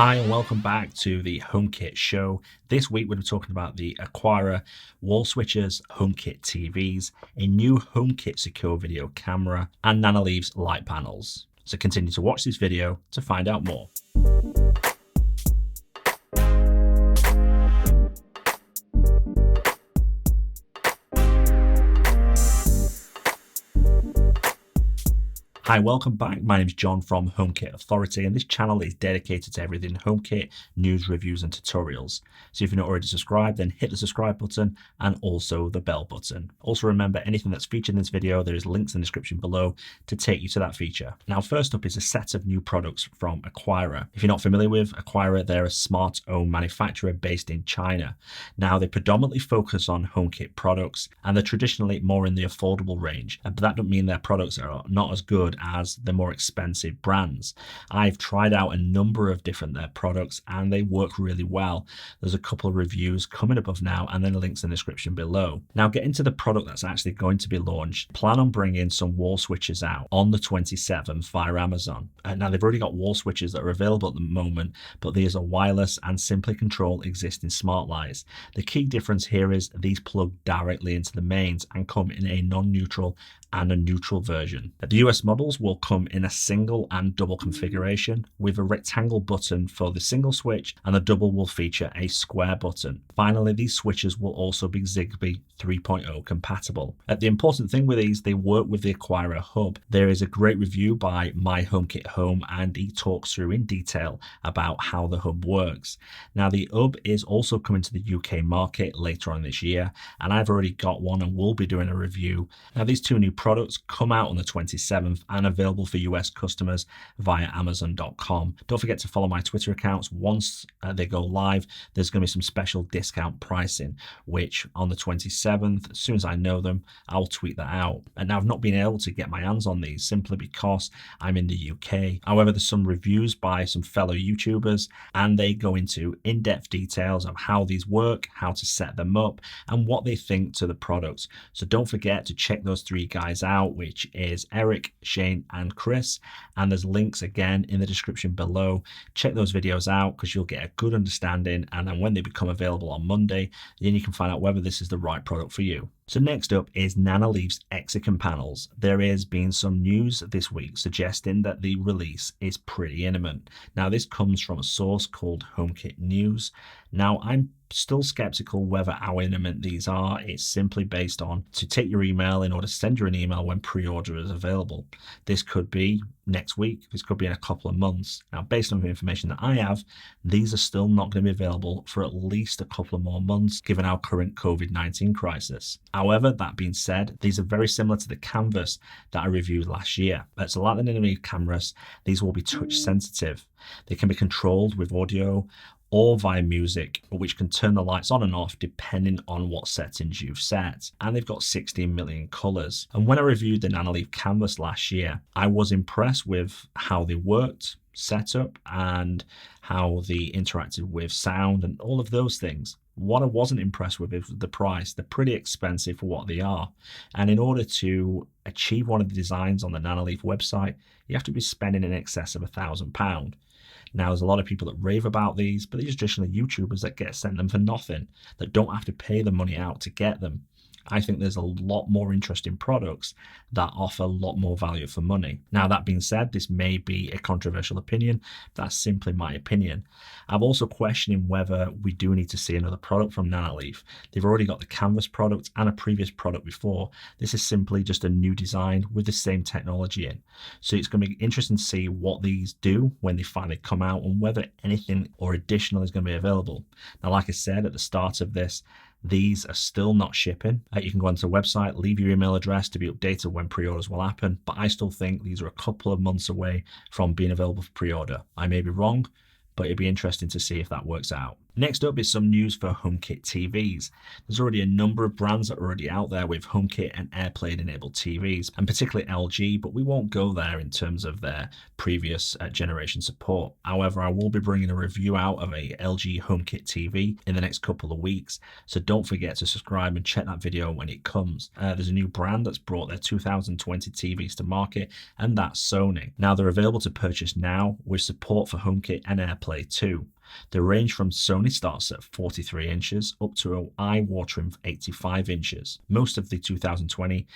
Hi and welcome back to the HomeKit Show. This week we're talking about the Aqara Wall switches, HomeKit TVs, a new HomeKit secure video camera, and Nanoleaf's light panels. So continue to watch this video to find out more. Hi, welcome back. My name is John from HomeKit Authority, and this channel is dedicated to everything HomeKit, news, reviews, and tutorials. So if you're not already subscribed, then hit the subscribe button and also the bell button. Also remember, anything that's featured in this video, there is links in the description below to take you to that feature. Now, first up is a set of new products from Aqara. If you're not familiar with Aqara, they're a Smarthome manufacturer based in China. Now, they predominantly focus on HomeKit products, and they're traditionally more in the affordable range, but that doesn't mean their products are not as good as the more expensive brands. I've tried out a number of different products and they work really well. There's a couple of reviews coming above now and then links in the description below. Now get into the product that's actually going to be launched. Plan on bringing some wall switches out on the 27th via Amazon. Now they've already got wall switches that are available at the moment, but these are wireless and simply control existing smart lights. The key difference here is these plug directly into the mains and come in a non-neutral and a neutral version. The US models will come in a single and double configuration with a rectangle button for the single switch, and the double will feature a square button. Finally, these switches will also be Zigbee 3.0 compatible. The important thing with these, they work with the Aqara hub. There is a great review by My HomeKit Home, and he talks through in detail about how the hub works. Now the hub is also coming to the UK market later on this year, and I've already got one and will be doing a review. Now these two new products come out on the 27th and available for US customers via Amazon.com. Don't forget to follow my Twitter accounts. Once they go live, there's going to be some special discount pricing, which on the 27th, as soon as I know them, I'll tweet that out. And now I've not been able to get my hands on these simply because I'm in the UK. However, there's some reviews by some fellow YouTubers and they go into in-depth details of how these work, how to set them up, and what they think to the products. So don't forget to check those three guys out, which is Eric, Shane, and Chris, and there's links again in the description below. Check those videos out because you'll get a good understanding, and then when they become available on Monday, then you can find out whether this is the right product for you. So next up is Nanoleaf's Hexagon panels. There has been some news this week suggesting that the release is pretty imminent. Now this comes from a source called HomeKit News. Now I'm still skeptical whether how imminent these are. It's simply based on to take your email in order to send you an email when pre-order is available. This could be next week, this could be in a couple of months. Now based on the information that I have, these are still not going to be available for at least a couple of more months given our current COVID-19 crisis. However, that being said, these are very similar to the Canvas that I reviewed last year. So like the Nanoleaf cameras, these will be touch sensitive. They can be controlled with audio or via music, which can turn the lights on and off depending on what settings you've set. And they've got 16 million colors. And when I reviewed the Nanoleaf Canvas last year, I was impressed with how they worked, setup, and how they interacted with sound and all of those things. What I wasn't impressed with is the price. They're pretty expensive for what they are. And in order to achieve one of the designs on the Nanoleaf website, you have to be spending in excess of £1,000. Now, there's a lot of people that rave about these, but these are traditionally YouTubers that get sent them for nothing, that don't have to pay the money out to get them. I think there's a lot more interesting products that offer a lot more value for money. Now, that being said, this may be a controversial opinion. That's simply my opinion. I'm also questioning whether we do need to see another product from Nanoleaf. They've already got the Canvas product and a previous product before. This is simply just a new design with the same technology in. So it's going to be interesting to see what these do when they finally come out and whether anything or additional is going to be available. Now, like I said at the start of this, these are still not shipping. You can go onto the website, leave your email address to be updated when pre-orders will happen, but I still think these are a couple of months away from being available for pre-order. I may be wrong, but it'd be interesting to see if that works out. Next up is some news for HomeKit TVs. There's already a number of brands that are already out there with HomeKit and AirPlay enabled TVs, and particularly LG, but we won't go there in terms of their previous generation support. However, I will be bringing a review out of a LG HomeKit TV in the next couple of weeks, so don't forget to subscribe and check that video when it comes. There's a new brand that's brought their 2020 TVs to market, and that's Sony. Now they're available to purchase now with support for HomeKit and AirPlay too. The range from Sony starts at 43 inches up to an eye-watering 85 inches. Most of the 2020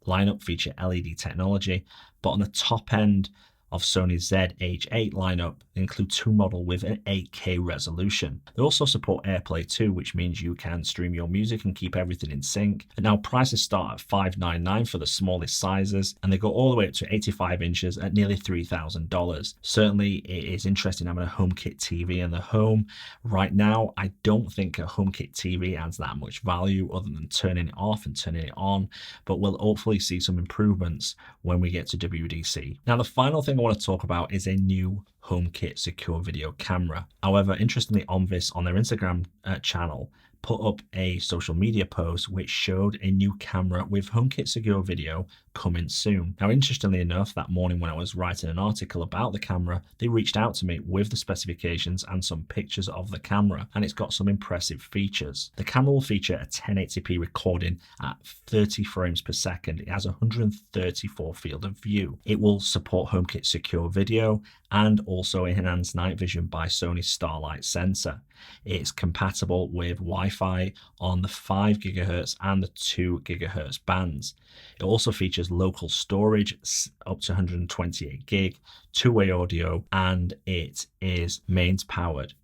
lineup feature LED technology, but on the top end of Sony's ZH8 lineup, they include two models with an 8K resolution. They also support AirPlay too, which means you can stream your music and keep everything in sync. And now prices start at $599 for the smallest sizes, and they go all the way up to 85 inches at nearly $3,000. Certainly, it is interesting having a HomeKit TV in the home. Right now, I don't think a HomeKit TV adds that much value other than turning it off and turning it on, but we'll hopefully see some improvements when we get to WDC. Now, the final thing I want to talk about is a new HomeKit secure video camera. However, interestingly, Onvis on their Instagram channel put up a social media post which showed a new camera with HomeKit secure video coming soon. Now, interestingly enough, that morning when I was writing an article about the camera, they reached out to me with the specifications and some pictures of the camera, and it's got some impressive features. The camera will feature a 1080p recording at 30 frames per second. It has 134 field of view. It will support HomeKit secure video and also enhanced night vision by Sony's Starlight sensor. It's compatible with Wi-Fi on the 5 GHz and the 2 GHz bands. It also features local storage up to 128 gig, two-way audio, and it is mains powered.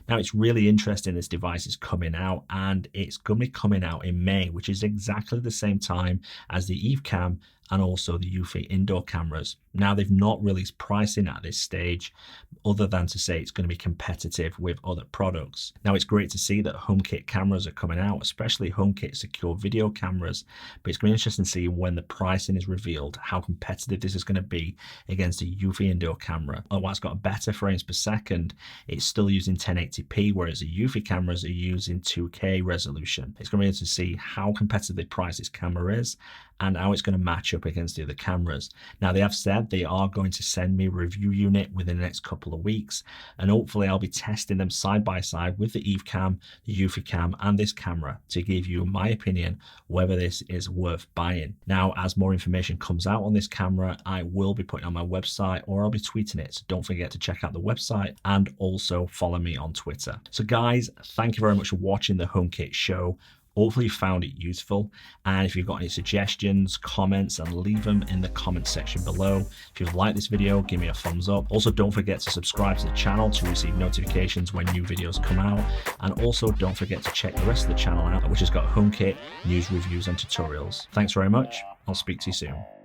Now, it's really interesting this device is coming out, and it's going to be coming out in May, which is exactly the same time as the EveCam and also the Eufy indoor cameras. Now, they've not released pricing at this stage other than to say it's going to be competitive with other products. Now, it's great to see that HomeKit cameras are coming out, especially HomeKit secure video cameras, but it's going to be interesting to see when the pricing is revealed how competitive this is going to be against a Eufy indoor camera. While it's got better frames per second, it's still using 1080p, whereas the Eufy cameras are using 2K resolution. It's going to be interesting to see how competitive the price this camera is and how it's going to match up against the other cameras. Now, they have said they are going to send me a review unit within the next couple of weeks, and hopefully I'll be testing them side by side with the EveCam, the Eufy Cam, and this camera to give you my opinion whether this is worth buying. Now, as more information comes out on this camera, I will be putting it on my website or I'll be tweeting it, so don't forget to check out the website and also follow me on Twitter. So guys, thank you very much for watching the HomeKit Show. Hopefully you found it useful, and if you've got any suggestions, comments, and leave them in the comment section below. If you've liked this video, give me a thumbs up. Also, don't forget to subscribe to the channel to receive notifications when new videos come out, and also don't forget to check the rest of the channel out, which has got HomeKit news, reviews, and tutorials. Thanks very much. I'll speak to you soon.